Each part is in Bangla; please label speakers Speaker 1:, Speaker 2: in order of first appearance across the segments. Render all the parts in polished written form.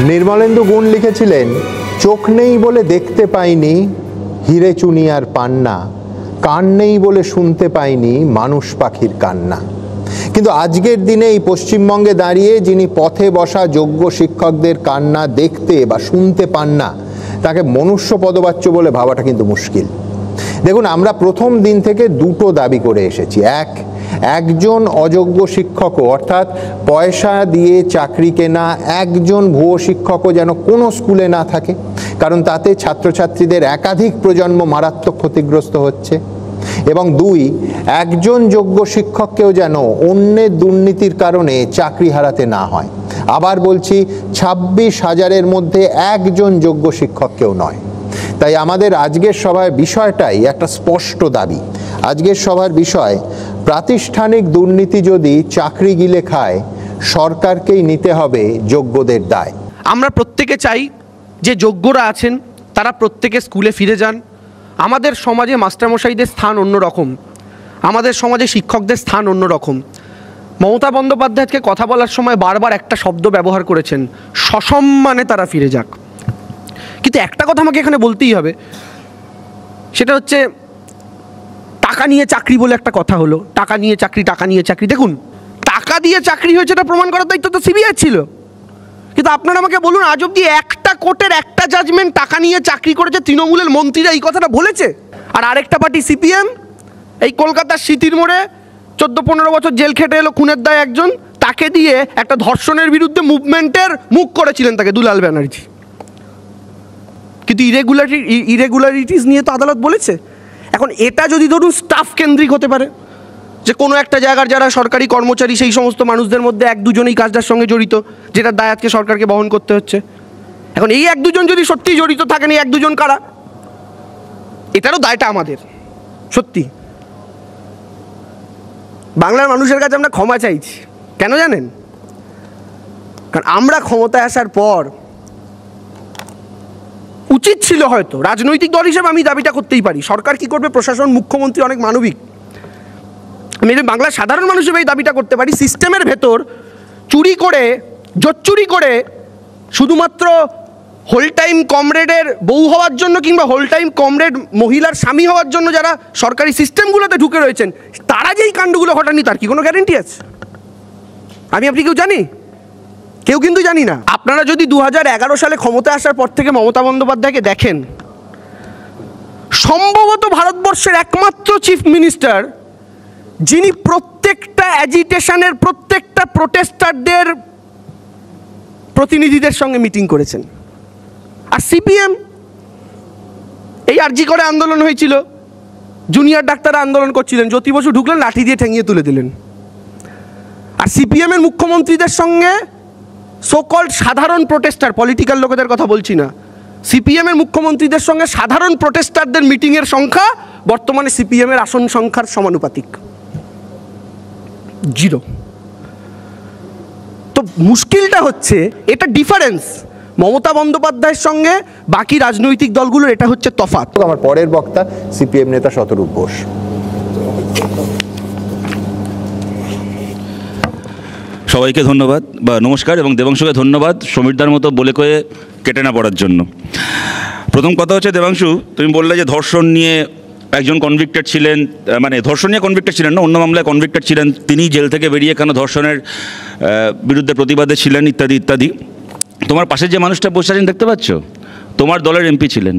Speaker 1: নির্মলেন্দু গুণ লিখেছিলেন, চোখ নেই বলে দেখতে পাইনি হিরে চুনিয়ার পান্না, কান নেই বলে শুনতে পাইনি মানুষ পাখির কান্না। কিন্তু আজকের দিনে এই পশ্চিমবঙ্গে দাঁড়িয়ে যিনি পথে বসা যোগ্য শিক্ষকদের কান্না দেখতে বা শুনতে পান না, তাকে মনুষ্য পদবাচ্য বলে ভাবাটা কিন্তু মুশকিল। দেখুন, আমরা প্রথম দিন থেকে দুটো দাবি করে এসেছি। একজন অযোগ্য শিক্ষকও, অর্থাৎ পয়সা দিয়ে চাকরি কেনা একজন ভুয়ো শিক্ষকও যেন কোনো স্কুলে না থাকে, কারণ তাতে ছাত্রছাত্রীদের একাধিক প্রজন্ম মারাত্মক ক্ষতিগ্রস্ত হচ্ছে। এবং দুই, একজন যোগ্য শিক্ষককেও যেন অন্যের দুর্নীতির কারণে চাকরি হারাতে না হয়। আবার বলছি, 26,000-এর মধ্যে একজন যোগ্য শিক্ষককেও নয়। তাই আমাদের আজকের সভার বিষয়টাই একটা স্পষ্ট দাবি। আজকের সভার বিষয়, প্রাতিষ্ঠানিক দুর্নীতি যদি চাকরি গিলে খায়, সরকারকেই নিতে হবে যোগ্যদের দায়।
Speaker 2: আমরা প্রত্যেকে চাই যে যোগ্যরা আছেন তারা প্রত্যেকে স্কুলে ফিরে যান। আমাদের সমাজে মাস্টারমশাইদের স্থান অন্যরকম, আমাদের সমাজে শিক্ষকদের স্থান অন্যরকম। মমতা বন্দ্যোপাধ্যায়কে কথা বলার সময় বারবার একটা শব্দ ব্যবহার করেছেন, সসম্মানে তারা ফিরে যাক। কিন্তু একটা কথা আমাকে এখানে বলতেই হবে, সেটা হচ্ছে টাকা নিয়ে চাকরি বলে একটা কথা হলো, টাকা নিয়ে চাকরি, টাকা নিয়ে চাকরি। দেখুন, টাকা দিয়ে চাকরি হয়েছে এটা প্রমাণ করার দায়িত্ব তো সিবিআই ছিল। কিন্তু আপনারা আমাকে বলুন, আজ অব্দি একটা কোর্টের একটা জাজমেন্ট টাকা নিয়ে চাকরি করেছে তৃণমূলের মন্ত্রীরা এই কথাটা বলেছে? আর আরেকটা পার্টি সিপিএম, এই কলকাতার স্মৃতির মোড়ে 14-15 বছর জেল খেটে এলো খুনের দায় একজন, তাকে দিয়ে একটা ধর্ষণের বিরুদ্ধে মুভমেন্টের মুখ করেছিলেন তাকে দুলাল ব্যানার্জি। কিন্তু ইরেগুলারিটিস নিয়ে তো আদালত বলেছে। এখন এটা যদি ধরুন স্টাফ কেন্দ্রিক হতে পারে, যে কোনো একটা জায়গার যারা সরকারি কর্মচারী সেই সমস্ত মানুষদের মধ্যে 1-2জনই কাজটার সঙ্গে জড়িত, যেটার দায় আজকে সরকারকে বহন করতে হচ্ছে। এখন এই 1-2জন যদি সত্যিই জড়িত থাকেন, এই 1-2জন কারা, এটারও দায়টা আমাদের। সত্যি বাংলার মানুষের কাছে আমরা ক্ষমা চাইছি। কেন জানেন? কারণ আমরা ক্ষমতায় আসার পর উচিত ছিল, হয়তো রাজনৈতিক দল হিসেবে আমি দাবিটা করতেই পারি, সরকার কি করবে, প্রশাসন, মুখ্যমন্ত্রী অনেক মানবিক, আমি বাংলার সাধারণ মানুষ হিসেবে এই দাবিটা করতে পারি, সিস্টেমের ভেতর চুরি করে, জোচ্চুরি করে, শুধুমাত্র হোল টাইম কমরেডের বউ হওয়ার জন্য কিংবা হোল টাইম কমরেড মহিলার স্বামী হওয়ার জন্য যারা সরকারি সিস্টেমগুলোতে ঢুকে রয়েছেন, তারা যেই কাণ্ডগুলো ঘটানি তার কি কোনো গ্যারেন্টি আছে? আপনি কেউ জানি? কেউ কিন্তু জানি না। আপনারা যদি 2011 সালে ক্ষমতায় আসার পর থেকে মমতা বন্দ্যোপাধ্যায়কে দেখেন, সম্ভবত ভারতবর্ষের একমাত্র চিফ মিনিস্টার যিনি প্রত্যেকটা অ্যাজিটেশনের, প্রত্যেকটা প্রোটেস্টারদের প্রতিনিধিদের সঙ্গে মিটিং করেছেন। আর সিপিএম, এই আরজি করে আন্দোলন হয়েছিল, জুনিয়র ডাক্তাররা আন্দোলন করছিলেন, জ্যোতি বসু ঢুকলেন, লাঠি দিয়ে ঠেঙিয়ে তুলে দিলেন। আর সিপিএমের মুখ্যমন্ত্রীদের সঙ্গে সোকল্ড সাধারণ প্রোটেস্টার, পলিটিক্যাল লোকেদের কথা বলছি না, সিপিএমের মুখ্যমন্ত্রীদের সঙ্গে সাধারণ প্রোটেস্টারদের মিটিংয়ের সংখ্যা বর্তমানে সিপিএমের আসন সংখ্যার সমানুপাতিক, 0। তো মুশকিলটা হচ্ছে, এটা ডিফারেন্স মমতা বন্দ্যোপাধ্যায়ের সঙ্গে বাকি রাজনৈতিক দলগুলোর, এটা হচ্ছে তফাৎ।
Speaker 1: আমার পরের বক্তা সিপিএম নেতা শতরূপ ঘোষ।
Speaker 3: সবাইকে ধন্যবাদ বা নমস্কার, এবং দেবাংশুকে ধন্যবাদ সমীরদার মতো বলে কয়ে কেটে না পড়ার জন্য। প্রথম কথা হচ্ছে, দেবাংশু, তুমি বললে যে ধর্ষণ নিয়ে একজন কনভিক্টেড ছিলেন, মানে ধর্ষণ নিয়ে কনভিক্টেড ছিলেন না, অন্য মামলায় কনভিক্টেড ছিলেন, তিনি জেল থেকে বেরিয়ে কেন ধর্ষণের বিরুদ্ধে প্রতিবাদে ছিলেন, ইত্যাদি ইত্যাদি। তোমার পাশে যে মানুষটা বসে আছেন দেখতে পাচ্ছ, তোমার দলের এমপি ছিলেন,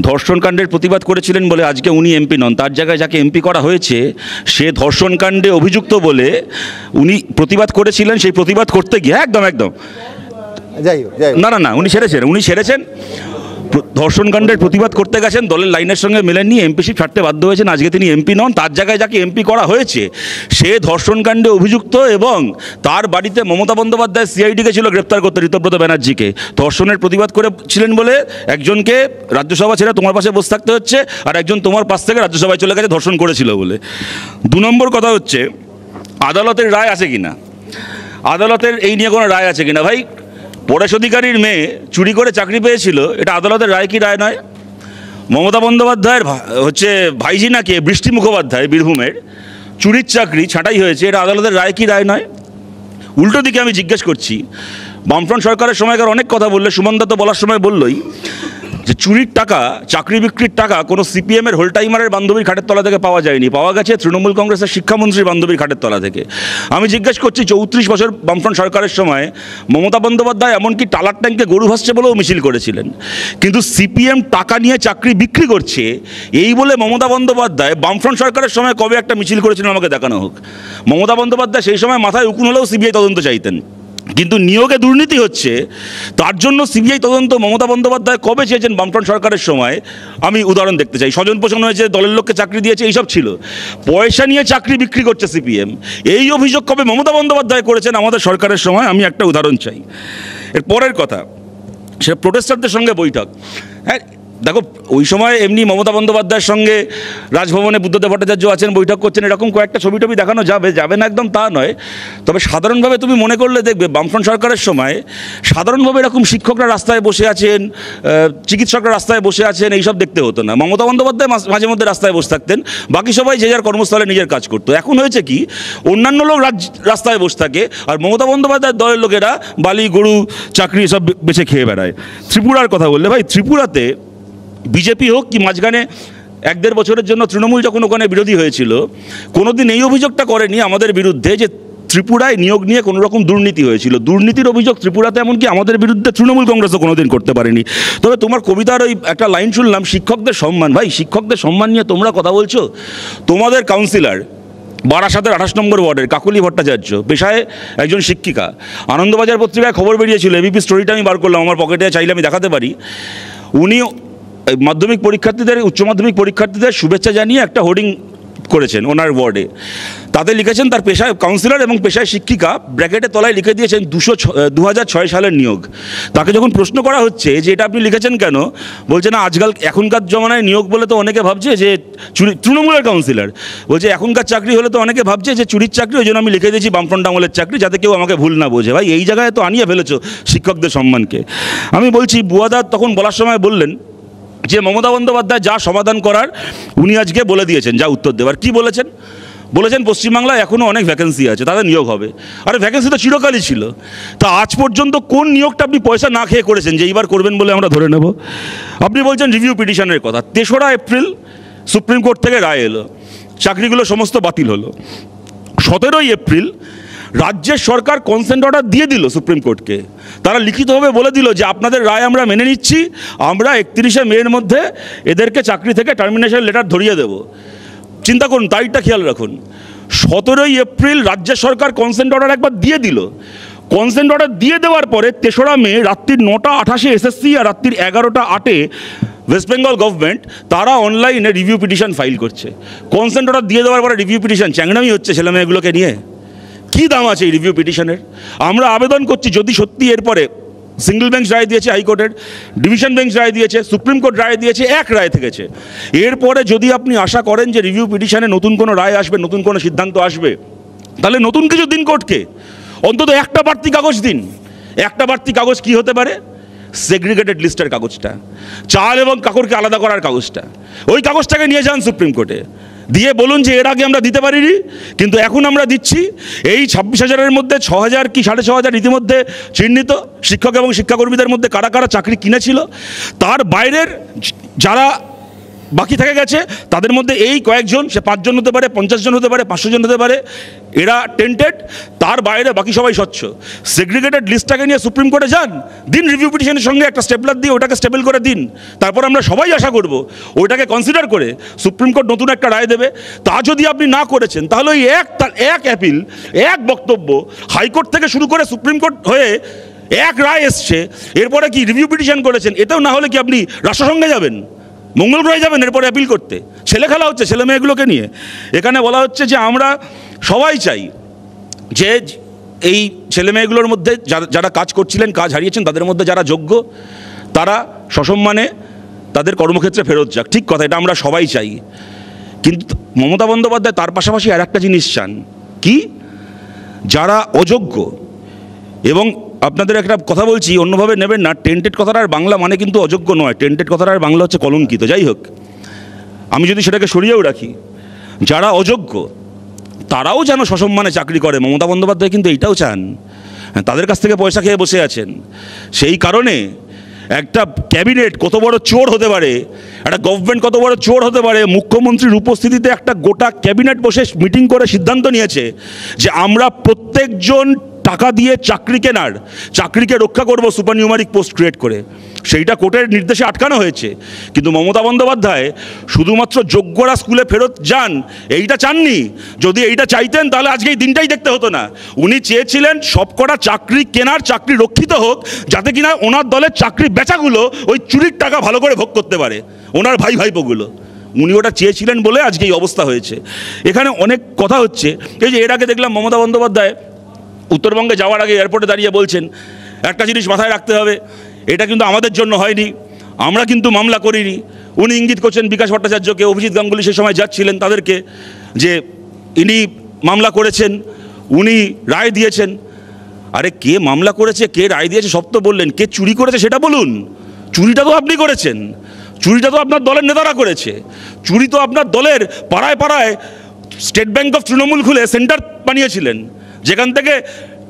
Speaker 3: ধর্ষণকাণ্ডের প্রতিবাদ করেছিলেন বলে আজকে উনি এমপি নন। তার জায়গায় যাকে এমপি করা হয়েছে সে ধর্ষণকাণ্ডে অভিযুক্ত বলে উনি প্রতিবাদ করেছিলেন, সেই প্রতিবাদ করতে গিয়ে একদম
Speaker 1: যাই হোক,
Speaker 3: না উনি সেরেছেন ধর্ষণকাণ্ডের প্রতিবাদ করতে গেছেন, দলের লাইনের সঙ্গে মেলেননি, এমপিশিপ ছাড়তে বাধ্য হয়েছেন, আজকে তিনি এমপি নন। তার জায়গায় যাকে এমপি করা হয়েছে সে ধর্ষণকাণ্ডে অভিযুক্ত, এবং তার বাড়িতে মমতা বন্দ্যোপাধ্যায় সিআইডিকে ছিল গ্রেপ্তার করতে, ঋতব্রত ব্যানার্জিকে। ধর্ষণের প্রতিবাদ করেছিলেন বলে একজনকে রাজ্যসভা ছেড়ে তোমার পাশে বসে থাকতে হচ্ছে, আর একজন তোমার পাশ থেকে রাজ্যসভায় চলে গেছে ধর্ষণ করেছিল বলে। 2 নম্বর কথা হচ্ছে, আদালতের রায় আছে কিনা, আদালতের এই নিয়ে কোনো রায় আছে কিনা। ভাই, পরেশ অধিকারীর মেয়ে চুরি করে চাকরি পেয়েছিল, এটা আদালতের রায় কি রায় নয়? মমতা বন্দ্যোপাধ্যায়ের হচ্ছে ভাইজি নাকি বৃষ্টি মুখোপাধ্যায় বীরভূমের চুরির চাকরি ছাঁটাই হয়েছে, এটা আদালতের রায় কি রায় নয়? উল্টো দিকে আমি জিজ্ঞেস করছি, বামফ্রন্ট সরকারের সময়কার অনেক কথা বললে, সুমনদা তো বলার সময় বললই যে চুরির টাকা, চাকরি বিক্রির টাকা কোনো সিপিএমের হোল টাইমারের বান্ধবীর খাটের তলা থেকে পাওয়া যায়নি, পাওয়া গেছে তৃণমূল কংগ্রেসের শিক্ষামন্ত্রীর বান্ধবীর খাটের তলা থেকে। আমি জিজ্ঞেস করছি, 34 বছর বামফ্রন্ট সরকারের সময় মমতা বন্দ্যোপাধ্যায় এমনকি টালার ট্যাঙ্কে গরু ভাসছে বলেও মিছিল করেছিলেন, কিন্তু সিপিএম টাকা নিয়ে চাকরি বিক্রি করছে এই বলে মমতা বন্দ্যোপাধ্যায় বামফ্রন্ট সরকারের সময় কবে একটা মিছিল করেছিলেন আমাকে দেখানো হোক। মমতা বন্দ্যোপাধ্যায় সেই সময় মাথায় উকুন হলেও সিবিআই তদন্ত চাইতেন, কিন্তু নিয়োগে দুর্নীতি হচ্ছে তার জন্য সিবিআই তদন্ত মমতা বন্দ্যোপাধ্যায় কবে চেয়েছেন বামফ্রন্ট সরকারের সময়? আমি উদাহরণ দেখতে চাই। স্বজন পোষণ হয়েছে, দলের লোককে চাকরি দিয়েছে, এইসব ছিল। পয়সা নিয়ে চাকরি বিক্রি করছে সিপিএম, এই অভিযোগ কবে মমতা বন্দ্যোপাধ্যায় করেছেন আমাদের সরকারের সময়? আমি একটা উদাহরণ চাই। এর পরের কথা, সে প্রোটেস্টারদের সঙ্গে বৈঠক। হ্যাঁ দেখো, ওই সময় এমনি মমতা বন্দ্যোপাধ্যায়ের সঙ্গে রাজভবনে বুদ্ধদেব ভট্টাচার্য আছেন, বৈঠক করছেন, এরকম কয়েকটা ছবি টবি দেখানো যাবে না, একদম তা নয়। তবে সাধারণভাবে তুমি মনে করলে দেখবে বামফ্রন্ট সরকারের সময় সাধারণভাবে এরকম শিক্ষকরা রাস্তায় বসে আছেন, চিকিৎসকরা রাস্তায় বসে আছেন, এইসব দেখতে হতো না। মমতা বন্দ্যোপাধ্যায় মাঝে মধ্যে রাস্তায় বসে থাকতেন, বাকি সবাই যে যার কর্মস্থলে নিজের কাজ করতো। এখন হয়েছে কি, অন্যান্য লোক রাস্তায় বসে থাকে আর মমতা বন্দ্যোপাধ্যায়ের দলের লোকেরা বালি, গরু, চাকরি সব বেছে খেয়ে বেড়ায়। ত্রিপুরার কথা বললে, ভাই ত্রিপুরাতে বিজেপি হোক কি মাঝখানে 1-1.5 বছরের জন্য তৃণমূল যখন ওখানে বিরোধী হয়েছিল, কোনোদিন এই অভিযোগটা করেনি আমাদের বিরুদ্ধে যে ত্রিপুরায় নিয়োগ নিয়ে কোনো রকম দুর্নীতি হয়েছিল। দুর্নীতির অভিযোগ ত্রিপুরাতে এমনকি আমাদের বিরুদ্ধে তৃণমূল কংগ্রেসও কোনোদিন করতে পারেনি। তবে তোমার কবিতার ওই একটা লাইন শুনলাম, শিক্ষকদের সম্মান। ভাই, শিক্ষকদের সম্মান নিয়ে তোমরা কথা বলছো? তোমাদের কাউন্সিলর বারাসাতের 28 নম্বর ওয়ার্ডের কাকলি ভট্টাচার্য, পেশায় একজন শিক্ষিকা, আনন্দবাজার পত্রিকায় খবর বেরিয়েছিল, এবিপি স্টোরিটা আমি বার করলাম, আমার পকেটে চাইলে আমি দেখাতে পারি। উনি মাধ্যমিক পরীক্ষার্থীদের, উচ্চ মাধ্যমিক পরীক্ষার্থীদের শুভেচ্ছা জানিয়ে একটা হোর্ডিং করেছেন ওনার ওয়ার্ডে। তাতে লিখেছেন তার পেশায় কাউন্সিলর এবং পেশায় শিক্ষিকা, ব্র্যাকেটের তলায় লিখে দিয়েছেন 2006 সালের নিয়োগ। তাকে যখন প্রশ্ন করা হচ্ছে যে এটা আপনি লিখেছেন কেন, বলছে না এখনকার জমানায় নিয়োগ বলে তো অনেকে ভাবছে যে তৃণমূলের কাউন্সিলর বলছে এখনকার চাকরি হলে তো অনেকে ভাবছে যে চুরির চাকরি, ওই জন্য আমি লিখে দিয়েছি বামফ্রন্ট আমলের চাকরি, যাতে কেউ আমাকে ভুল না বোঝে। ভাই, এই জায়গায় তো আনিয়ে ফেলেছো শিক্ষকদের সম্মানকে। আমি বলছি, বুয়াদা তখন বলার সময় বললেন যে মমতা বন্দ্যোপাধ্যায় যা সমাধান করার উনি আজকে বলে দিয়েছেন, যা উত্তর দেওয়ার। কি বলেছেন? বলেছেন পশ্চিমবাংলায় এখনও অনেক ভ্যাকেন্সি আছে, তাদের নিয়োগ হবে। আরে ভ্যাকেন্সি তো চিরকালই ছিল, তা আজ পর্যন্ত কোন নিয়োগটা আপনি পয়সা না খেয়ে করেছেন যে এইবার করবেন বলে আমরা ধরে নেব? আপনি বলছেন রিভিউ পিটিশনের কথা। 3রা এপ্রিল সুপ্রিম কোর্ট থেকে রায় এলো, চাকরিগুলো সমস্ত বাতিল হলো। 17ই এপ্রিল রাজ্যের সরকার কনসেন্ট অর্ডার দিয়ে দিল সুপ্রিম কোর্টকে। তারা লিখিতভাবে বলে দিল যে আপনাদের রায় আমরা মেনে নিচ্ছি, আমরা 31শে মের মধ্যে এদেরকে চাকরি থেকে টার্মিনেশন লেটার ধরিয়ে দেব। চিন্তা করুন, তারিখটা খেয়াল রাখুন। 17ই এপ্রিল রাজ্য সরকার কনসেন্ট অর্ডার একবার দিয়ে দিল। কনসেন্ট অর্ডার দিয়ে দেওয়ার পরে 3রা মে রাত্রির 9:28 এসএসসি আর রাত্রির 11:08 ওয়েস্ট বেঙ্গল গভর্নমেন্ট তারা অনলাইনে রিভিউ পিটিশন ফাইল করছে। কনসেন্ট অর্ডার দিয়ে দেওয়ার পরে রিভিউ পিটিশন, চ্যাংড়ামি হচ্ছে ছেলে মেয়েগুলোকে নিয়ে। কী দাম আছে এই রিভিউ পিটিশনের? আমরা আবেদন করছি, যদি সত্যি এরপরে সিঙ্গল বেঞ্চ রায় দিয়েছে হাইকোর্টের, ডিভিশন বেঞ্চ রায় দিয়েছে, সুপ্রিম কোর্ট রায় দিয়েছে, এক রায় থেকেছে। এরপরে যদি আপনি আশা করেন যে রিভিউ পিটিশনে নতুন কোনো রায় আসবে, নতুন কোনো সিদ্ধান্ত আসবে, তাহলে নতুন কিছু দিন কোর্টকে, অন্তত একটা বাড়তি কাগজ দিন। একটা বাড়তি কাগজ কি হতে পারে? সেগ্রিগেটেড লিস্টের কাগজটা, চাল এবং কাকড়কে আলাদা করার কাগজটা, ওই কাগজটাকে নিয়ে যান সুপ্রিম কোর্টে, দিয়ে বলুন যে এর আগে আমরা দিতে পারিনি কিন্তু এখন আমরা দিচ্ছি। এই 26,000-এর মধ্যে 6,000 কি 6,500 ইতিমধ্যে চিহ্নিত শিক্ষক এবং শিক্ষাকর্মীদের মধ্যে কারা কারা চাকরি কিনেছিল, তার বাইরের যারা বাকি থেকে গেছে তাদের মধ্যে এই কয়েকজন, সে 5 জন হতে পারে, 50 জন হতে পারে, 500 জন হতে পারে, এরা টেন্টেড, তার বাইরে বাকি সবাই স্বচ্ছ। সেগ্রিগেটেড লিস্টটাকে নিয়ে সুপ্রিম কোর্টে যান, দিন রিভিউ পিটিশনের সঙ্গে একটা স্টেপলার দিয়ে ওটাকে স্টেবল করে দিন। তারপর আমরা সবাই আশা করব ওইটাকে কনসিডার করে সুপ্রিম কোর্ট নতুন একটা রায় দেবে। তা যদি আপনি না করেছেন তাহলে ওই এক অ্যাপিল, এক বক্তব্য, হাইকোর্ট থেকে শুরু করে সুপ্রিম কোর্ট হয়ে এক রায় এসছে, এরপরে কি রিভিউ পিটিশন করেছেন, এতেও না হলে কি আপনি রাষ্ট্রসংঘে যাবেন, মঙ্গল গ্রহে যাবেন এরপরে অ্যাপিল করতে? ছেলে খেলা হচ্ছে ছেলে মেয়েগুলোকে নিয়ে। এখানে বলা হচ্ছে যে আমরা সবাই চাই যে এই ছেলে মেয়েগুলোর মধ্যে যারা কাজ করছিলেন, কাজ হারিয়েছেন, তাদের মধ্যে যারা যোগ্য তারা সসম্মানে তাদের কর্মক্ষেত্রে ফেরত যাক। ঠিক কথা, এটা আমরা সবাই চাই। কিন্তু মমতা বন্দ্যোপাধ্যায় তার পাশাপাশি আর একটা জিনিস চান, কি? যারা অযোগ্য, এবং আপনাদের একটা কথা বলছি, অন্যভাবে নেবেন না, টেন্টেড কথাটার বাংলা মানে কিন্তু অযোগ্য নয়, টেন্টেড কথাটার বাংলা হচ্ছে কলঙ্কিত। যাই হোক, আমি যদি সেটাকে সরিয়েও রাখি, যারা অযোগ্য তারাও যেন সসম্মানে চাকরি করে, মমতা বন্দ্যোপাধ্যায় কিন্তু এইটাও চান। তাদের কাছ থেকে পয়সা খেয়ে বসে আছেন। সেই কারণে একটা ক্যাবিনেট কত বড় চোর হতে পারে, একটা গভর্নমেন্ট কত বড় চোর হতে পারে, মুখ্যমন্ত্রীর উপস্থিতিতে একটা গোটা ক্যাবিনেট বসে মিটিং করে সিদ্ধান্ত নিয়েছে যে আমরা প্রত্যেকজন টাকা দিয়ে চাকরি কেনার, চাকরিকে রক্ষা করব সুপারনিউমারিক পোস্ট ক্রিয়েট করে। সেইটা কোর্টের নির্দেশে আটকানো হয়েছে। কিন্তু মমতা বন্দ্যোপাধ্যায় শুধুমাত্র যোগ্যরা স্কুলে ফেরত যান এইটা চাননি। যদি এইটা চাইতেন তাহলে আজকে এই দিনটাই দেখতে হতো না। উনি চেয়েছিলেন সবকটা চাকরি কেনার, চাকরি রক্ষিত হোক, যাতে কিনা ওনার দলের চাকরি বেচাগুলো ওই চুরির টাকা ভালো করে ভোগ করতে পারে ওনার ভাই ভাইপোগুলো। উনি ওটা চেয়েছিলেন বলে আজকে এই অবস্থা হয়েছে। এখানে অনেক কথা হচ্ছে। এই যে এর আগে দেখলাম মমতা বন্দ্যোপাধ্যায় উত্তরবঙ্গে যাওয়ার আগে এয়ারপোর্টে দাঁড়িয়ে বলছেন একটা জিনিস মাথায় রাখতে হবে, এটা কিন্তু আমাদের জন্য হয়নি, আমরা কিন্তু মামলা করিনি। উনি ইঙ্গিত করছেন বিকাশ ভট্টাচার্যকে, অভিজিৎ গাঙ্গুলি সে সময় যাচ্ছিলেন তাদেরকে, যে ইনি মামলা করেছেন, উনি রায় দিয়েছেন। আরে কে মামলা করেছে, কে রায় দিয়েছে সব তো বললেন, কে চুরি করেছে সেটা বলুন। চুরিটা তো আপনি করেছেন, চুরিটা তো আপনার দলের নেতারা করেছে, চুরি তো আপনার দলের পাড়ায় পাড়ায় স্টেট ব্যাংক অফ তৃণমূল খুলে সেন্টার বানিয়েছিলেন, যেখান থেকে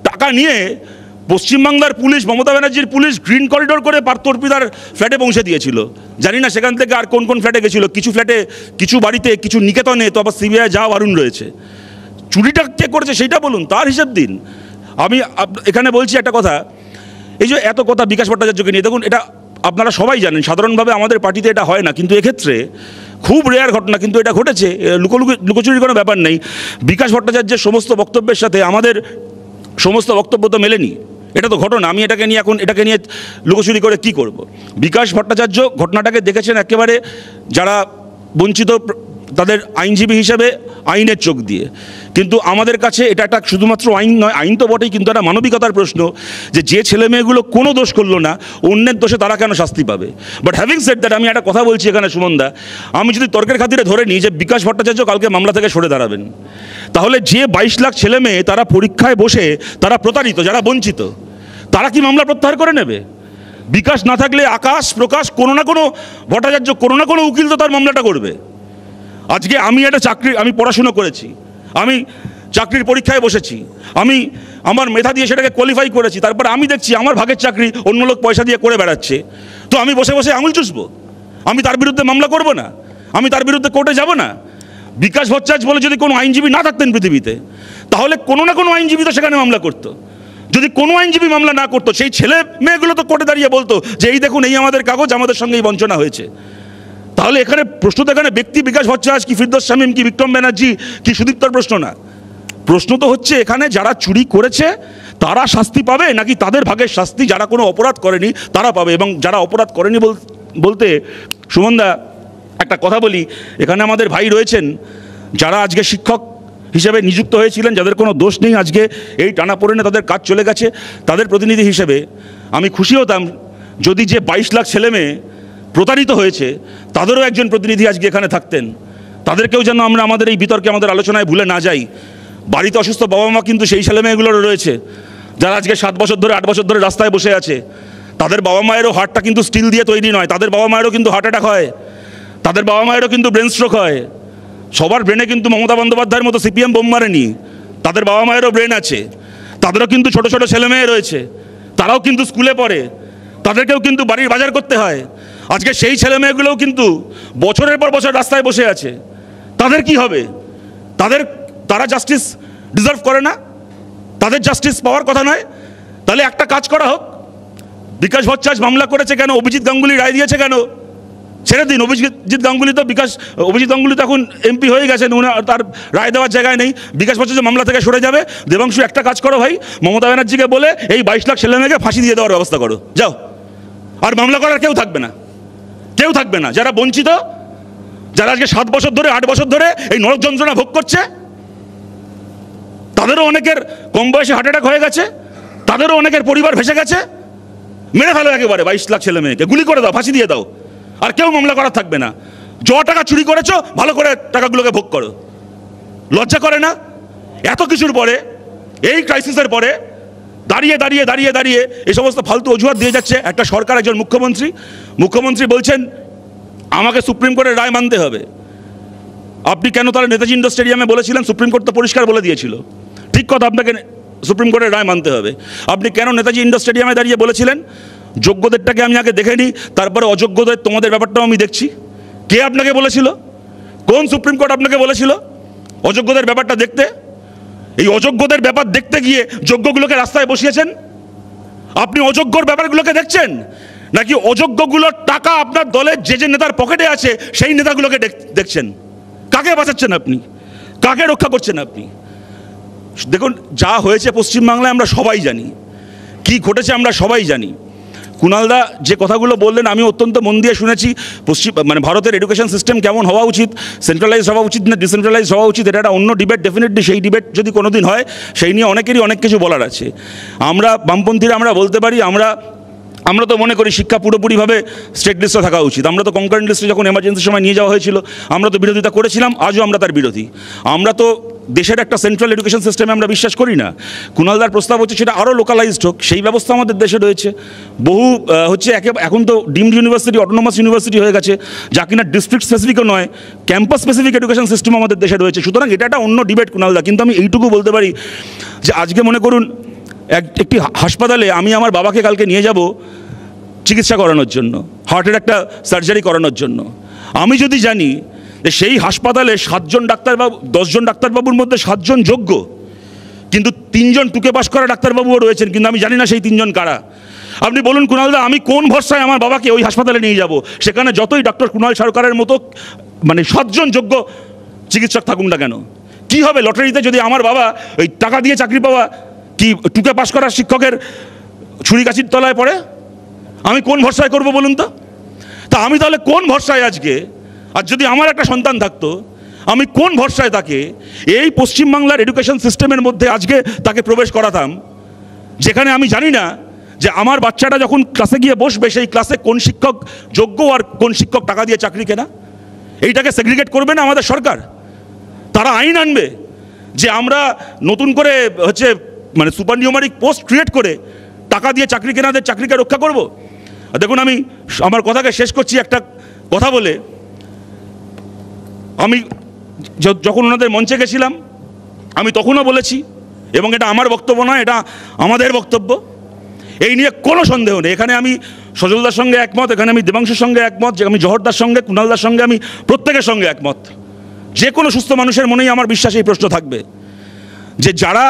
Speaker 3: টাকা নিয়ে পশ্চিমবাংলার পুলিশ, মমতা ব্যানার্জির পুলিশ গ্রিন করিডোর করে পার্থ অর্পিতার ফ্ল্যাটে পৌঁছে দিয়েছিল। জানি না সেখান থেকে আর কোন কোন ফ্ল্যাটে গেছিল, কিছু ফ্ল্যাটে, কিছু বাড়িতে, কিছু নিকেতনে তো আবার সিবিআই যাওয়া বারণ রয়েছে। চুরিটা কে করেছে সেইটা বলুন, তার হিসেব দিন। আমি এখানে বলছি একটা কথা, এই যে এত কথা বিকাশ ভট্টাচার্যকে নিয়ে, দেখুন এটা আপনারা সবাই জানেন, সাধারণভাবে আমাদের পার্টিতে এটা হয় না, কিন্তু এক্ষেত্রে খুব রেয়ার ঘটনা, কিন্তু এটা ঘটেছে, লুকোচুরির কোনো ব্যাপার নেই। বিকাশ ভট্টাচার্যের সমস্ত বক্তব্যের সাথে আমাদের সমস্ত বক্তব্য তো মেলেনি, এটা তো ঘটনা। আমি এটাকে নিয়ে লুকোচুরি করে কি করব। বিকাশ ভট্টাচার্য ঘটনাটাকে দেখেছেন একেবারে যারা বঞ্চিত তাদের আইনজীবী হিসেবে আইনের চোখ দিয়ে। কিন্তু আমাদের কাছে এটা একটা শুধুমাত্র আইন নয়, আইন তো বটেই, কিন্তু একটা মানবিকতার প্রশ্ন যে ছেলে মেয়েগুলো কোনো দোষ করলো না, অন্যের দোষে তারা কেন শাস্তি পাবে। বাট হ্যাভিং সেড দ্যাট, আমি একটা কথা বলছি এখানে সুমনদা, আমি যদি তর্কের খাতিরে ধরে নিই যে বিকাশ ভট্টাচার্য কালকে মামলা থেকে সরে দাঁড়াবেন, তাহলে যে 22 লাখ ছেলে মেয়ে তারা পরীক্ষায় বসে তারা প্রতারিত, যারা বঞ্চিত, তারা কি মামলা প্রত্যাহার করে নেবে? বিকাশ না থাকলে আকাশ প্রকাশ কোনো না কোনো ভট্টাচার্য, কোনো না কোনো উকিল তো তার মামলাটা করবে। আজকে আমি পড়াশুনো করেছি, আমি চাকরির পরীক্ষায় বসেছি, আমি আমার মেধা দিয়ে সেটাকে কোয়ালিফাই করেছি, তারপর আমি দেখছি আমার ভাগের চাকরি অন্য লোক পয়সা দিয়ে করে বেড়াচ্ছে, তো আমি বসে বসে আঙুল চুষবো? আমি তার বিরুদ্ধে মামলা করব না? আমি তার বিরুদ্ধে কোর্টে যাব না? বিকাশ ভট্টাচার্য বলে যদি কোনো আইনজীবী না থাকতেন পৃথিবীতে, তাহলে কোনো না কোনো আইনজীবী তো সেখানে মামলা করতো। যদি কোনো আইনজীবী মামলা না করতো, সেই ছেলে মেয়েগুলো তো কোর্টে দাঁড়িয়ে বলতো যে এই দেখুন, এই আমাদের কাগজ, আমাদের সঙ্গে এই বঞ্চনা হয়েছে। তাহলে এখানে প্রশ্ন তো এখানে ব্যক্তি বিকাশ ভট্টাচার্য কি ফিরদৌস শামীম কি বিক্রম ব্যানার্জি কি সুদীপ্তর প্রশ্ন না। প্রশ্ন তো হচ্ছে এখানে যারা চুরি করেছে তারা শাস্তি পাবে, নাকি তাদের ভাগের শাস্তি যারা কোনো অপরাধ করেনি তারা পাবে। এবং যারা অপরাধ করেনি বলতে সুমনদা একটা কথা বলি, এখানে আমাদের ভাই রয়েছেন যারা আজকে শিক্ষক হিসেবে নিযুক্ত হয়েছিলেন, যাদের কোনো দোষ নেই, আজকে এই টানাপোড়েনে তাদের কাজ চলে গেছে। তাদের প্রতিনিধি হিসেবে আমি খুশি হতাম যদি যে 22 লাখ ছেলে মেয়ে প্রতারিত হয়েছে তাদেরও একজন প্রতিনিধি আজকে এখানে থাকতেন। তাদেরকেও যেন আমরা আমাদের এই বিতর্কে, আমাদের আলোচনায় ভুলে না যাই। বাড়িতে অসুস্থ বাবা মা কিন্তু সেই ছেলে মেয়েগুলোরও রয়েছে, যারা আজকে 7 বছর ধরে 8 বছর ধরে রাস্তায় বসে আছে। তাদের বাবা মায়েরও হার্টটা কিন্তু স্টিল দিয়ে তৈরি নয়, তাদের বাবা মায়েরও কিন্তু হার্ট অ্যাটাক হয়, তাদের বাবা মায়েরও কিন্তু ব্রেন স্ট্রোক হয়। সবার ব্রেনে কিন্তু মমতা বন্দ্যোপাধ্যায়ের মতো সিপিএম বোম মারেনি, তাদের বাবা মায়েরও ব্রেন আছে, তাদেরও কিন্তু ছোট ছোট ছেলে মেয়ে রয়েছে, তারাও কিন্তু স্কুলে পড়ে, তাদেরকেও কিন্তু বাড়ির বাজার করতে হয়। আজকে সেই ছেলে মেয়েগুলোও কিন্তু বছরের পর বছর রাস্তায় বসে আছে। তাদের কি হবে? তারা জাস্টিস ডিজার্ভ করে না? তাদের জাস্টিস পাওয়ার কথা নয়? তাহলে একটা কাজ করা হোক, বিকাশ ভট্টাচার্য মামলা করেছে কেন, অভিজিৎ গাঙ্গুলি রায় দিয়েছে কেন, ছেড়ে দিন। অভিজিৎ গাঙ্গুলি তো এখন এমপি হয়ে গেছেন, তার রায় দেওয়ার জায়গায় নেই। বিকাশ ভট্টাচার্য মামলা থেকে সরে যাবে। দেবাংশু একটা কাজ করো ভাই, মমতা ব্যানার্জিকে বলে এই 22 লাখ ছেলে মেয়েকে ফাঁসি দিয়ে দেওয়ার ব্যবস্থা করো, যাও। আর মামলা করার কেউ থাকবে না, কেউ থাকবে না। যারা বঞ্চিত, যারা আজকে 7 বছর ধরে 8 বছর ধরে এই নরক যন্ত্রণা ভোগ করছে, তাদেরও অনেকের কম বয়সে হার্ট অ্যাটাক হয়ে গেছে, তাদেরও অনেকের পরিবার ভেসে গেছে। মেরে ফেলো একেবারে 22 লাখ ছেলে মেয়েকে, গুলি করে দাও, ফাঁসি দিয়ে দাও, আর কেউ মামলা করার থাকবে না। টাকা চুরি করেছো, ভালো করে টাকাগুলোকে ভোগ করো। লজ্জা করে না? এত কিছুর পরে, এই ক্রাইসিসের পরে দাঁড়িয়ে এই সমস্ত ফালতু অজুহাত দিয়ে যাচ্ছে একটা সরকার, একজন মুখ্যমন্ত্রী বলছেন আমাকে সুপ্রিম কোর্টের রায় মানতে হবে। আপনি কেন তাহলে নেতাজি ইন্ডোর স্টেডিয়ামে বলেছিলেন? সুপ্রিম কোর্ট তো পরিষ্কার বলে দিয়েছিল। ঠিক কথা, আপনাকে সুপ্রিম কোর্টের রায় মানতে হবে। আপনি কেন নেতাজি ইন্ডোর স্টেডিয়ামে দাঁড়িয়ে বলেছিলেন যোগ্যদেরটাকে আমি আগে দেখে নিই, তারপরে অযোগ্যদের তোমাদের ব্যাপারটাও আমি দেখছি? কে আপনাকে বলেছিল? কোন সুপ্রিম কোর্ট আপনাকে বলেছিল অযোগ্যদের ব্যাপারটা দেখতে? এই অযোগ্যদের ব্যাপার দেখতে গিয়ে যোগ্যগুলোকে রাস্তায় বসিয়েছেন। আপনি অযোগ্যর ব্যাপারগুলোকে দেখছেন, নাকি অযোগ্যগুলোর টাকা আপনার দলের যে নেতার পকেটে আছে সেই নেতাগুলোকে দেখছেন? কাকে বাঁচাচ্ছেন আপনি? কাকে রক্ষা করছেন আপনি? দেখুন, যা হয়েছে পশ্চিমবাংলায় আমরা সবাই জানি, কি ঘটেছে আমরা সবাই জানি। কুণালদা যে কথাগুলো বললেন আমি অত্যন্ত মন দিয়ে শুনেছি। ভারতের এডুকেশন সিস্টেম কেমন হওয়া উচিত, সেন্ট্রালাইজ হওয়া উচিত না ডিসেন্ট্রালাইজ হওয়া উচিত, এটা একটা অন্য ডিবেট। ডেফিনেটলি সেই ডিবেট যদি কোনো দিন হয়, সেই নিয়ে অনেকেরই অনেক কিছু বলার আছে। আমরা বামপন্থীরা আমরা বলতে পারি, আমরা তো মনে করি শিক্ষা পুরোপুরিভাবে স্টেট লিস্টে থাকা উচিত। আমরা তো কনকারেন্ট লিস্টে যখন এমার্জেন্সির সময় নিয়ে যাওয়া হয়েছিল আমরা তো বিরোধিতা করেছিলাম, আজও আমরা তার বিরোধী। আমরা তো দেশের একটা সেন্ট্রাল এডুকেশন সিস্টেমে আমরা বিশ্বাস করি না। কুণালদার প্রস্তাব হচ্ছে সেটা আরও লোকালাইজড হোক, সেই ব্যবস্থা আমাদের দেশে রয়েছে। বহু এখন তো ডিমড ইউনিভার্সিটি অটোনোমাস ইউনিভার্সিটি হয়ে গেছে, যা কিনা ডিস্ট্রিক্ট স্পেসিফিকও নয়, ক্যাম্পাস স্পেসিফিক এডুকেশন সিস্টেম আমাদের দেশে রয়েছে। সুতরাং এটা একটা অন্য ডিবেট কুণালদা। কিন্তু আমি এইটুকু বলতে পারি যে আজকে মনে করুন একটি হাসপাতালে আমি আমার বাবাকে কালকে নিয়ে যাব চিকিৎসা করানোর জন্য, হার্টের একটা সার্জারি করানোর জন্য। আমি যদি জানি যে সেই হাসপাতালে 10 জন ডাক্তারবাবুর মধ্যে 7 জন যোগ্য, কিন্তু 3 জন টুকে পাস করা ডাক্তারবাবুও রয়েছেন, কিন্তু আমি জানি না সেই 3 জন কারা। আপনি বলুন কুণালদা, আমি কোন ভরসায় আমার বাবাকে ওই হাসপাতালে নিয়ে যাব? সেখানে যতই ডক্টর কুণাল সরকারের মতো 7 জন যোগ্য চিকিৎসক থাকুন না কেন, কি হবে লটারিতে যদি আমার বাবা ওই টাকা দিয়ে চাকরি পাওয়া কি টুকে পাস করা শিক্ষকের ছুরি কাছির তলায় পড়ে? আমি কোন ভরসায় করব বলুন তো? তা আমি তাহলে কোন ভরসায় আজকে, আর যদি আমার একটা সন্তান থাকতো, আমি কোন ভরসায় তাকে এই পশ্চিমবাংলার এডুকেশন সিস্টেমের মধ্যে আজকে তাকে প্রবেশ করাতাম, যেখানে আমি জানি না যে আমার বাচ্চাটা যখন ক্লাসে গিয়ে বসবে সেই ক্লাসে কোন শিক্ষক যোগ্য আর কোন শিক্ষক টাকা দিয়ে চাকরি কেনা? এইটাকে সেগ্রিগেট করবে না আমাদের সরকার? তারা আইন আনবে যে আমরা নতুন করে সুপার নিউমারিক পোস্ট ক্রিয়েট করে টাকা দিয়ে চাকরি কেনাদের চাকরিকে রক্ষা করব? দেখুন, আমি আমার কথাকে শেষ করছি একটা কথা বলে। আমি যখন ওনাদের মঞ্চে গেছিলাম আমি তখনও বলেছি, এবং এটা আমার বক্তব্য নয়, এটা আমাদের বক্তব্য, এই নিয়ে কোনো সন্দেহ নেই। এখানে আমি সজলদার সঙ্গে একমত, এখানে আমি দেবাংশুর সঙ্গে একমত, যে আমি জহরদার সঙ্গে, কুণালদার সঙ্গে, আমি প্রত্যেকের সঙ্গে একমত। যে কোনো সুস্থ মানুষের মনেই আমার বিশ্বাস এই প্রশ্ন থাকবে যে যারা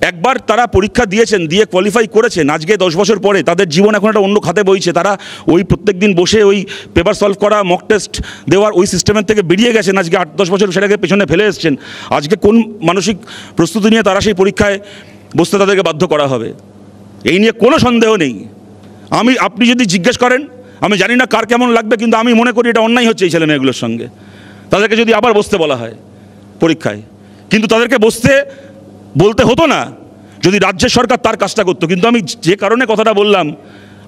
Speaker 3: একবার তারা পরীক্ষা দিয়েছেন, দিয়ে কোয়ালিফাই করেছেন, আজকে 10 বছর পরে তাদের জীবন এখন একটা অন্য খাতে বইছে, তারা ওই প্রত্যেক দিন বসে ওই পেপার সলভ করা, মক টেস্ট দেওয়ার ওই সিস্টেমের থেকে বেরিয়ে গেছেন, আজকে 8-10 বছর সেটাকে পেছনে ফেলে এসছেন। আজকে কোন মানসিক প্রস্তুতি নিয়ে তারা সেই পরীক্ষায় বসতে তাদেরকে বাধ্য করা হবে, এই নিয়ে কোনো সন্দেহ নেই। আপনি যদি জিজ্ঞেস করেন, আমি জানি না কার কেমন লাগবে, কিন্তু আমি মনে করি এটা অন্যায় হচ্ছে এই ছেলে মেয়েগুলোর সঙ্গে। তাদেরকে যদি আবার বসতে বলা হয় পরীক্ষায়, কিন্তু তাদেরকে বলতে হতো না যদি রাজ্যের সরকার তার কাজটা করতো। কিন্তু আমি যে কারণে কথাটা বললাম,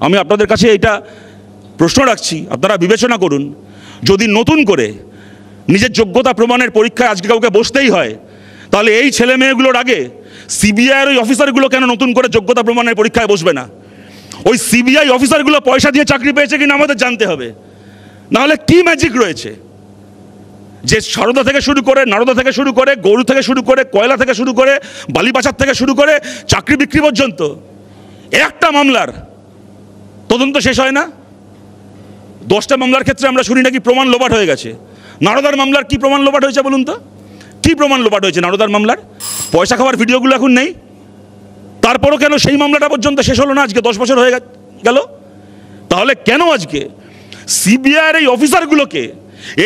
Speaker 3: আমি আপনাদের কাছে এটা প্রশ্ন রাখছি, আপনারা বিবেচনা করুন, যদি নতুন করে নিজের যোগ্যতা প্রমাণের পরীক্ষায় আজকে কাউকে বসতেই হয়, তাহলে এই ছেলে মেয়েগুলোর আগে সিবিআইয়ের ওই অফিসারগুলো কেন নতুন করে যোগ্যতা প্রমাণের পরীক্ষায় বসবে না? ওই সিবিআই অফিসারগুলো পয়সা দিয়ে চাকরি পেয়েছে কিনা আমাদের জানতে হবে। নাহলে কি ম্যাজিক রয়েছে যে সারদা থেকে শুরু করে, নারদা থেকে শুরু করে, গরু থেকে শুরু করে, কয়লা থেকে শুরু করে, বালিপাচার থেকে শুরু করে চাকরি বিক্রি পর্যন্ত একটা মামলার তদন্ত শেষ হয় না? 10টা মামলার ক্ষেত্রে আমরা শুনি নাকি প্রমাণ লোপাট হয়ে গেছে। নারদার মামলার কি প্রমাণ লোপাট হয়েছে বলুন তো? কি প্রমাণ লোপাট হয়েছে নারদার মামলার? পয়সা খাওয়ার ভিডিওগুলো এখন নেই, তারপরও কেন সেই মামলাটা পর্যন্ত শেষ হলো না? আজকে 10 বছর হয়ে গেল। তাহলে কেন আজকে সিবিআইয়ের এই অফিসারগুলোকে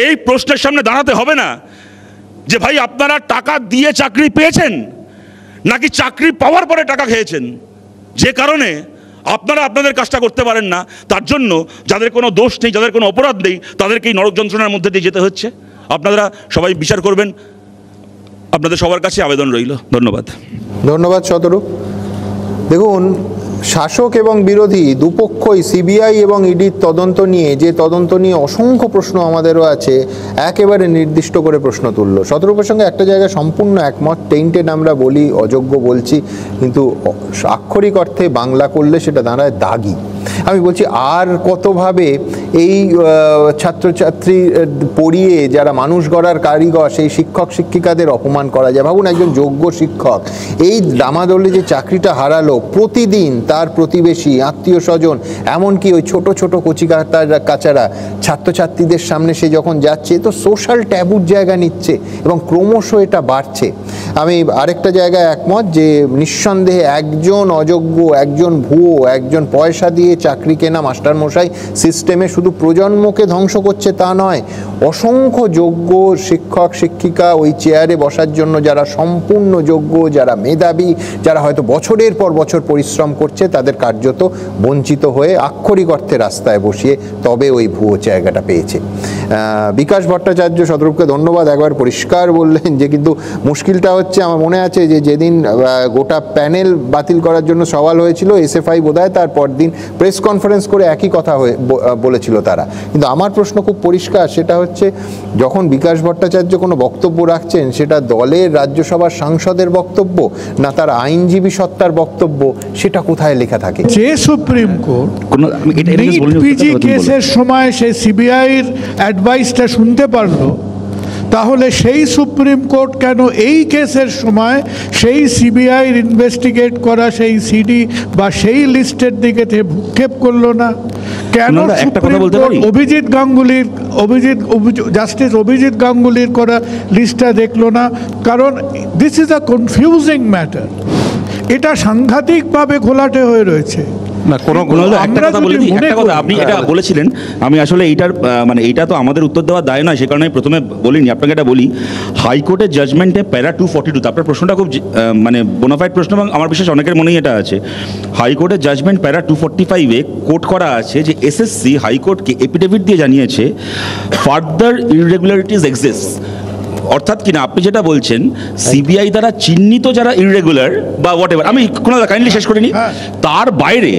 Speaker 3: এই প্রশ্নের সামনে দাঁড়াতে হবে না যে ভাই আপনারা টাকা দিয়ে চাকরি পেয়েছেন নাকি চাকরি পাওয়ার পরে টাকা খেয়েছেন, যে কারণে আপনারা আপনাদের কাজটা করতে পারেন না, তার জন্য যাদের কোনো দোষ নেই, যাদের কোনো অপরাধ নেই, তাদেরকে এই নরক যন্ত্রণার মধ্যে দিয়ে যেতে হচ্ছে। আপনারা সবাই বিচার করবেন, আপনাদের সবার কাছে আবেদন রইল। ধন্যবাদ।
Speaker 1: ধন্যবাদ শতরূপ। দেখুন, শাসক এবং বিরোধী দুপক্ষই সিবিআই এবং ইডির তদন্ত নিয়ে অসংখ্য প্রশ্ন আমাদেরও আছে, একেবারে নির্দিষ্ট করে প্রশ্ন তুলল। শতরূপের সঙ্গে একটা জায়গায় সম্পূর্ণ একমত, টেইন্টেড আমরা বলি, অযোগ্য বলছি, কিন্তু আক্ষরিক অর্থে বাংলা করলে সেটা দাঁড়ায় দাগি। আমি বলছি আর কতভাবে এই ছাত্রছাত্রী পড়িয়ে যারা মানুষ গড়ার কারিগর সেই শিক্ষক শিক্ষিকাদের অপমান করা যায়। ভাবুন একজন যোগ্য শিক্ষক এই দামাদলে যে চাকরিটা হারালো, প্রতিদিন তার প্রতিবেশী আত্মীয় স্বজন এমনকি ওই ছোট ছোট কাচারা ছাত্রছাত্রীদের সামনে সে যখন যাচ্ছে তো সোশ্যাল ট্যাবুর জায়গা নিচ্ছে এবং ক্রমশ এটা বাড়ছে। আমি আরেকটা জায়গায় একমত যে নিঃসন্দেহে একজন অযোগ্য, একজন ভুয়ো, একজন পয়সা দিয়ে চাকরি কেনা মাস্টারমশাই সিস্টেমে শুধু প্রজন্মকে ধ্বংস করছে তা নয়, অসংখ্য যোগ্য শিক্ষক শিক্ষিকা ওই চেয়ারে বসার জন্য যারা সম্পূর্ণ যোগ্য, যারা মেধাবী, যারা হয়তো বছরের পর বছর পরিশ্রম করছে তাদের কার্যত বঞ্চিত হয়ে আক্ষরিক অর্থে রাস্তায় বসিয়ে তবে ওই ভুয়ো জায়গাটা পেয়েছে। বিকাশ ভট্টাচার্য শতরূপকে ধন্যবাদ, একবার পরিষ্কার বললেন যে কিন্তু মুশকিলটা হচ্ছে আমার মনে আছে যে যেদিন গোটা প্যানেল বাতিল করার জন্য সওয়াল হয়েছিল এসএফআই বোধহয় তার পরদিন প্রেস কনফারেন্স করে একই কথা বলেছিল তারা। কিন্তু আমার প্রশ্ন খুব পরিষ্কার, সেটা হচ্ছে যখন বিকাশ ভট্টাচার্য কোনো বক্তব্য রাখছেন সেটা দলের রাজ্যসভার সাংসদের বক্তব্য না তার আইনজীবী সত্তার বক্তব্য, সেটা কোথায় লেখা থাকে?
Speaker 4: যে সুপ্রিম কোর্ট পিজি কেসের সময় সেই সিবিআইর অ্যাডভাইসটা শুনতে পারলো, তাহলে সেই সুপ্রিম কোর্ট কেন এই কেসের সময় সেই সিবিআইর ইনভেস্টিগেট করা সেই সিডি বা সেই লিস্টের দিকে ভূক্ষেপ করলো না? কেন সুপ্রিম কোর্ট জাস্টিস অভিজিৎ গাঙ্গুলির করা লিস্টটা দেখলো না? কারণ this is a confusing matter, এটা সাংঘাতিকভাবে ঘোলাটে হয়ে রয়েছে।
Speaker 3: আপনি এটা বলেছিলেন, আমি আসলে এইটার মানে এইটা তো আমাদের উত্তর দেওয়ার দায় নয়, সে কারণে প্রথমে বলিনি, আপনাকে এটা বলি। হাইকোর্টের জাজমেন্টে প্যারা 242, আপনার প্রশ্নটা খুব মানে বোনাফাইড প্রশ্ন এবং আমার বিশেষ অনেকের মনেই এটা আছে। হাইকোর্টের জাজমেন্ট প্যারা 245-এ কোট করা আছে যে এসএসসি হাইকোর্টকে এফিডেভিট দিয়ে জানিয়েছে ফার্দার ইররেগুলারিটিজ এক্সিস্ট। অর্থাৎ কিনা আপনি যেটা বলছেন সিবিআই দ্বারা চিহ্নিত যারা ইররেগুলার বা হোয়াট এভার, আমি কোনো কাইন্ডলি শেষ করে নিই, তার বাইরে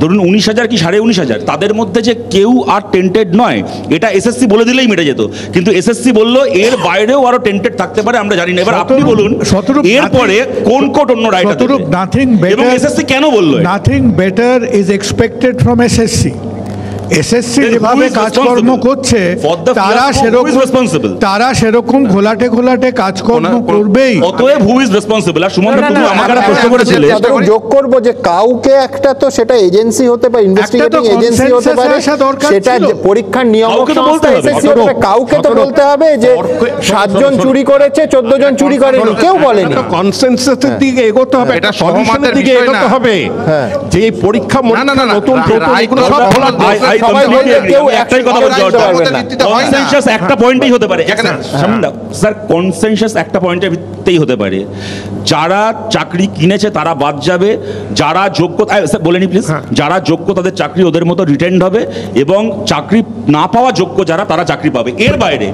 Speaker 3: ধরুন 19,000 কি 19,500 তাদের মধ্যে যে কেউ আর টেন্টেড নয়, এটা এসএসসি বলে দিলেই মিটে যেত। কিন্তু এসএসসি বললো এর বাইরেও আরো টেন্টেড থাকতে পারে, আমরা জানি না। এবার আপনি বলুন এরপরে কোন কোর্ট অন্য রাইট দেবে এবং এসএসসি কেন বললো?
Speaker 4: Nothing better is expected from SSC. SSC যেভাবে কাজকর্ম করছে তারা সেরকম ঘোলাটে কাজকর্ম করবেই।
Speaker 3: অতএব হু ইজ রেসপন্সিবল? আর সুমন প্রভু আমাকে একটা প্রশ্ন করেছিল,
Speaker 1: যোগ করব যে কাউকে একটা তো সেটা এজেন্সি হতে পারে, ইনভেস্টিগেটিং এজেন্সি হতে পারে, সেটা পরীক্ষার নিয়ম সংস্থা এসএসসি হতে পারে, কাউকে তো বলতে হবে যে 7 জন চুরি করেছে 14 জন চুরি করেনি, কেউ বলেনি।
Speaker 5: কনসেনসাসের দিকে এগোতে হবে, এটা সহমতের দিকে এগোতে হবে যে এই পরীক্ষা নতুন এগুলো সব খোলা
Speaker 3: একটাই কথা বলতে কনসেনসাস একটা পয়েন্টেই হতে পারে স্যার, কনসেনসাস একটা পয়েন্টের ভিত্তিতেই হতে পারে। যারা চাকরি কিনেছে তারা বাদ যাবে, যারা যোগ্য বলেনি প্লিজ, যারা যোগ্য তাদের চাকরি ওদের মতো রিটেন্ড হবে এবং চাকরি না পাওয়া যোগ্য যারা তারা চাকরি পাবে। এর বাইরে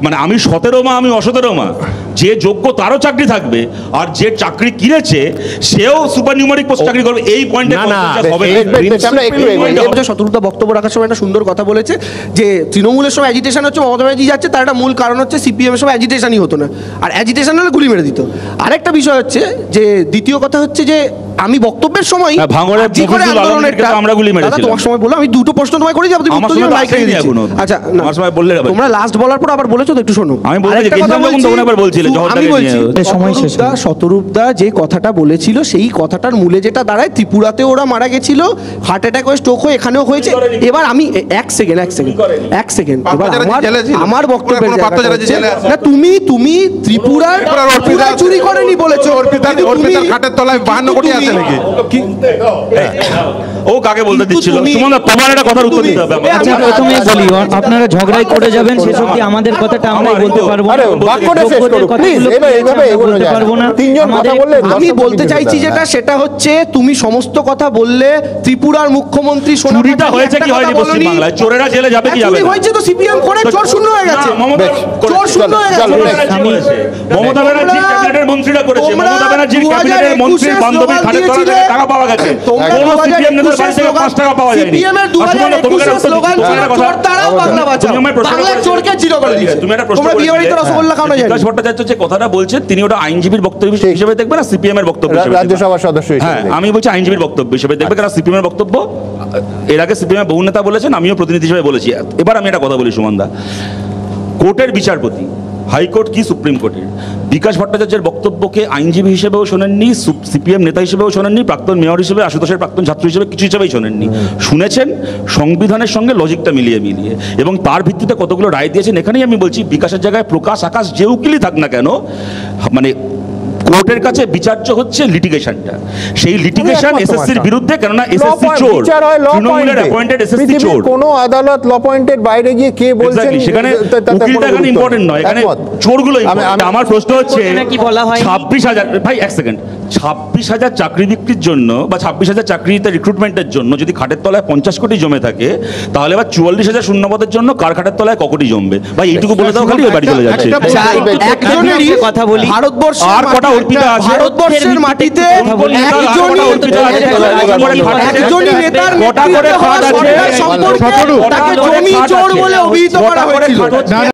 Speaker 3: মানে আমি 17 মা আমি অ17 মা, যে যোগ্য তারও চাকরি থাকবে আর যে চাকরি কিনেছে সেও সুপার নিউমারিক পোস্ট চাকরি করবে। এই পয়েন্টে
Speaker 2: শতরূপদা বক্তব্য রাখার সময় একটা সুন্দর কথা বলেছে যে তৃণমূলের সময় অ্যাজিটেশন হচ্ছে, মমতা ব্যানার্জি যাচ্ছে, তার একটা মূল কারণ হচ্ছে সিপিএম এর সময় অ্যাজিটেশনই হতো না, আর অ্যাজিটেশন হলে গুলি মেরে দিত। আরেকটা বিষয় হচ্ছে যে দ্বিতীয় কথা হচ্ছে যে আমি বক্তব্যের সময়
Speaker 3: আমরা গুলি মেরেছি,
Speaker 2: তোমার সময় বললাম আমি দুটো প্রশ্ন তোমায় করে যাবো, তুমি উত্তর দিও, মাইক রেখে দিয়েছি। আচ্ছা আমার সময় বললে তোমরা লাস্ট বলার পর আবার বলেছো তো, একটু শোনো।
Speaker 3: আমি বলছি
Speaker 2: শতরূপদা যে কথাটা বলেছিল সেই কথাটার মূলে যেটা দাঁড়ায়, ত্রিপুরাতে ওরা মারা গেছিল, হার্ট অ্যাটাক হয়ে স্ট্রোক হয়ে এখানেও হয়েছে। এবার আমি এক সেকেন্ড এবার আমার বক্তব্যের না, তুমি ত্রিপুরার চুরি করেনি বলেছো,
Speaker 5: খাটের তলায় 52 কোটি আছে নাকি?
Speaker 3: ও কাকে বলতে দিচ্ছিল? সুমন দা তোমার একটা কথার উত্তর দিতে হবে।
Speaker 6: আচ্ছা প্রথমে বলি, আপনারা ঝগড়াই করে যাবেন শেষ অবধি, আমাদের কথাটা আমরাই বলতে পারবো না।
Speaker 2: আমি বলতে চাইছি যেটা সেটা হচ্ছে তুমি সমস্ত কথা বললে, ত্রিপুরার মুখ্যমন্ত্রী
Speaker 3: চুরিটা হয়েছে কি হয়নি পশ্চিম বাংলায়? চোরেরা জেলে যাবে কি যাবে?
Speaker 2: হয়েছে তো সিপিএম করে চোর শূন্য হয়ে গেছে, চোর শূন্য হয়ে গেছে।
Speaker 3: মমতা ব্যানার্জি ক্যাবিনেটের মন্ত্রীরা করেছে, মমতা ব্যানার্জির ক্যাবিনেটের মন্ত্রীর বান্ধবী খাটের তলা থেকে টাকা পাওয়া গেছে, কোন সিপিএম নেতার বাড়ি থেকে 5 টাকা পাওয়া যায়নি।
Speaker 2: সিপিএম এর 2021 স্লোগান ছিল চোর তারাও বাংলা বাঁচাও, বাংলা চোরকে জিরো করে দিয়েছে।
Speaker 3: তুমি একটা প্রশ্ন
Speaker 2: তোমরা বিয়ে বাড়িতে রসগোল্লা খাও না জানি।
Speaker 3: বিকাশ ভট্টাচার্য ভট্টাচার্য যে কথাটা বলছেন তিনি ওটা আইনজীবীর বক্তব্য হিসেবে দেখবেন না সিপিএম এর বক্তব্য হিসেবে
Speaker 1: রাজ্যসভার সদস্য
Speaker 3: হ্যাঁ
Speaker 1: হিসেবে
Speaker 3: আমি বলছি আইনজীবীর বক্তব্য হিসেবে দেখবে, কারণ সিপিএম এর বক্তব্য এর আগে সিপিএম এর বহু নেতা বলেছেন, আমিও প্রতিনিধি হিসেবে বলেছি। এবার আমি একটা কথা বলি সুমনদা, কোর্টের বিচারপতি, হাইকোর্ট কি সুপ্রিম কোর্টের, বিকাশ ভট্টাচার্যের বক্তব্যকে আইনজীবী হিসেবেও শোনেননি, সিপিএম নেতা হিসেবেও শোনেননি, প্রাক্তন মেয়র হিসেবে, আশুতোষের প্রাক্তন ছাত্র হিসেবে কিছু হিসেবেই শোনেননি, শুনেছেন সংবিধানের সঙ্গে লজিকটা মিলিয়ে এবং তার ভিত্তিতে কতগুলো রায় দিয়েছেন। এখানেই আমি বলছি বিকাশের জায়গায় প্রকাশ আকাশ যে উকিলই থাক না কেন, মানে কোর্টের কাছে বিচার্য হচ্ছে লিটিগেশনটা, সেই লিটিগেশন এসএসসির বিরুদ্ধে, কেননা এসএসসি চোর, তৃণমূলের অ্যাপয়েন্টেড এসএসসি চোর।
Speaker 1: কোনো আদালত ল পয়েন্টের বাইরে গিয়ে কে বলছেন
Speaker 3: সেখানে উকিলটা এখানে ইম্পর্টেন্ট নয়, এখানে চোরগুলো। আমার প্রশ্ন হচ্ছে 26,000, ভাই এক সেকেন্ড, 26,000 চাকরি বিক্রির জন্য বা 26,000 চাকরিতে রিক্রুটমেন্টের জন্য যদি খাটের তলায় 50 কোটি জমে থাকে, তাহলে এবার 44,000 শূন্যপদের জন্য কার খাটের তলায় ক কোটি জমবে? ভাই এইটুকু বলে দাও, খালি বাড়ি চলে যাচ্ছে।
Speaker 2: কথা বলি, ভারতবর্ষের আর কটা অর্পিতা আছে, ভারতবর্ষের মাটিতে একজনই নেতার কটা করে খাট আছে, তাকে জমি চোর বলে অভিহিত করা হয়েছিল।